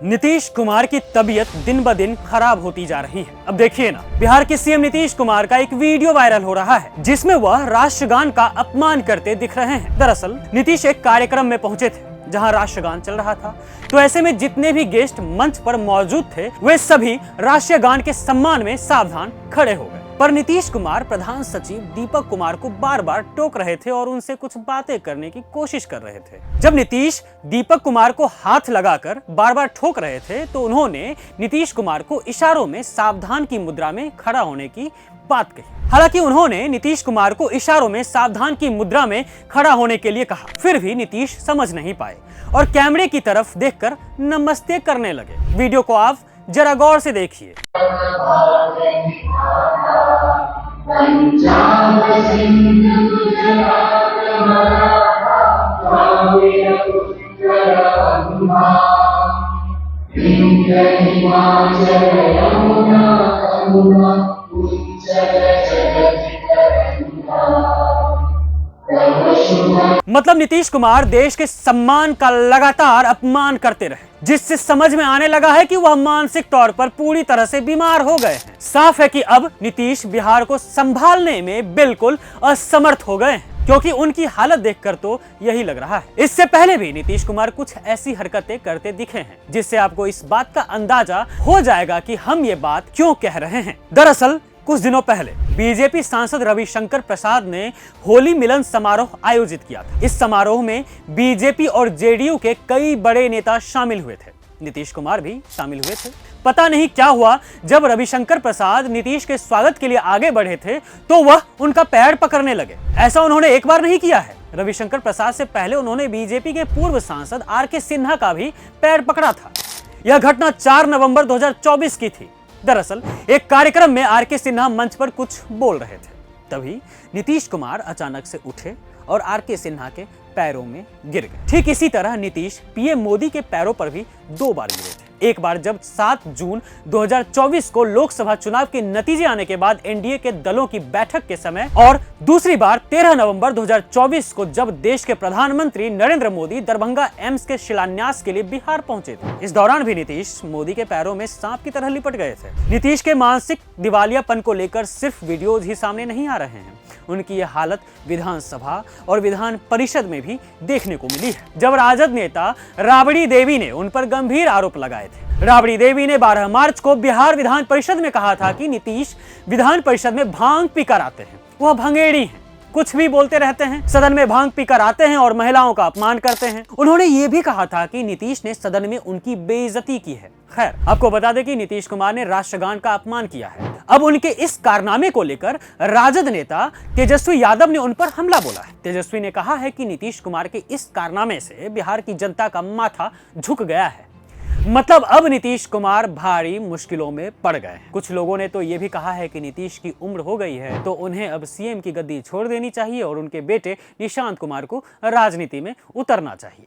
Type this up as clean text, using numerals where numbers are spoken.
नीतीश कुमार की तबीयत दिन ब दिन खराब होती जा रही है। अब देखिए ना, बिहार के सीएम नीतीश कुमार का एक वीडियो वायरल हो रहा है जिसमें वह राष्ट्रगान का अपमान करते दिख रहे हैं। दरअसल नीतीश एक कार्यक्रम में पहुंचे थे जहां राष्ट्रगान चल रहा था, तो ऐसे में जितने भी गेस्ट मंच पर मौजूद थे वे सभी राष्ट्रीय गान के सम्मान में सावधान खड़े हो गए। पर नीतीश कुमार प्रधान सचिव दीपक कुमार को बार बार टोक रहे थे और उनसे कुछ बातें करने की कोशिश कर रहे थे। जब नीतीश दीपक कुमार को हाथ लगाकर बार बार ठोक रहे थे तो उन्होंने नीतीश कुमार को इशारों में सावधान की मुद्रा में खड़ा होने की बात कही। हालांकि उन्होंने नीतीश कुमार को इशारों में सावधान की मुद्रा में खड़ा होने के लिए कहा, फिर भी नीतीश समझ नहीं पाए और कैमरे की तरफ देखकर नमस्ते करने लगे। वीडियो को आप जरा गौर से देखिए। मतलब नीतीश कुमार देश के सम्मान का लगातार अपमान करते रहे, जिससे समझ में आने लगा है कि वह मानसिक तौर पर पूरी तरह से बीमार हो गए हैं। साफ है कि अब नीतीश बिहार को संभालने में बिल्कुल असमर्थ हो गए हैं, क्योंकि उनकी हालत देखकर तो यही लग रहा है। इससे पहले भी नीतीश कुमार कुछ ऐसी हरकतें करते दिखे हैं जिससे आपको इस बात का अंदाजा हो जाएगा कि हम ये बात क्यों कह रहे हैं। दरअसल कुछ दिनों पहले बीजेपी सांसद रविशंकर प्रसाद ने होली मिलन समारोह आयोजित किया था। इस समारोह में बीजेपी और जेडीयू के कई बड़े नेता शामिल हुए थे, नीतीश कुमार भी शामिल हुए थे। पता नहीं क्या हुआ, जब रविशंकर प्रसाद नीतीश के स्वागत के लिए आगे बढ़े थे तो वह उनका पैर पकड़ने लगे। ऐसा उन्होंने एक बार नहीं किया है। रविशंकर प्रसाद से पहले उन्होंने बीजेपी के पूर्व सांसद आर.के. सिन्हा का भी पैर पकड़ा था। यह घटना 4 नवंबर 2024 की थी। दरअसल एक कार्यक्रम में आर.के. सिन्हा मंच पर कुछ बोल रहे थे, तभी नीतीश कुमार अचानक से उठे और आर.के. सिन्हा के पैरों में गिर गए। ठीक इसी तरह नीतीश पीएम मोदी के पैरों पर भी 2 बार गिरे थे। एक बार जब 7 जून 2024 को लोकसभा चुनाव के नतीजे आने के बाद एनडीए के दलों की बैठक के समय, और दूसरी बार 13 नवंबर 2024 को जब देश के प्रधानमंत्री नरेंद्र मोदी दरभंगा एम्स के शिलान्यास के लिए बिहार पहुंचे थे। इस दौरान भी नीतीश मोदी के पैरों में सांप की तरह लिपट गए थे। नीतीश के मानसिक दिवालियापन को लेकर सिर्फ वीडियोज ही सामने नहीं आ रहे हैं, उनकी यह हालत विधानसभा और विधान परिषद में भी देखने को मिली है, जब राजद नेता राबड़ी देवी ने उन पर गंभीर आरोप लगाए थे। राबड़ी देवी ने 12 मार्च को बिहार विधान परिषद में कहा था कि नीतीश विधान परिषद में भांग पीकर आते हैं, वह भंगेड़ी हैं, कुछ भी बोलते रहते हैं, सदन में भांग पीकर आते हैं और महिलाओं का अपमान करते हैं। उन्होंने ये भी कहा था कि नीतीश ने सदन में उनकी बेइज्जती की है। खैर, आपको बता दें कि नीतीश कुमार ने राष्ट्रगान का अपमान किया है। अब उनके इस कारनामे को लेकर राजद नेता तेजस्वी यादव ने उन पर हमला बोला है। तेजस्वी ने कहा है कि नीतीश कुमार के इस कारनामे से बिहार की जनता का माथा झुक गया है। मतलब अब नीतीश कुमार भारी मुश्किलों में पड़ गए हैं। कुछ लोगों ने तो ये भी कहा है कि नीतीश की उम्र हो गई है तो उन्हें अब सीएम की गद्दी छोड़ देनी चाहिए और उनके बेटे निशांत कुमार को राजनीति में उतरना चाहिए।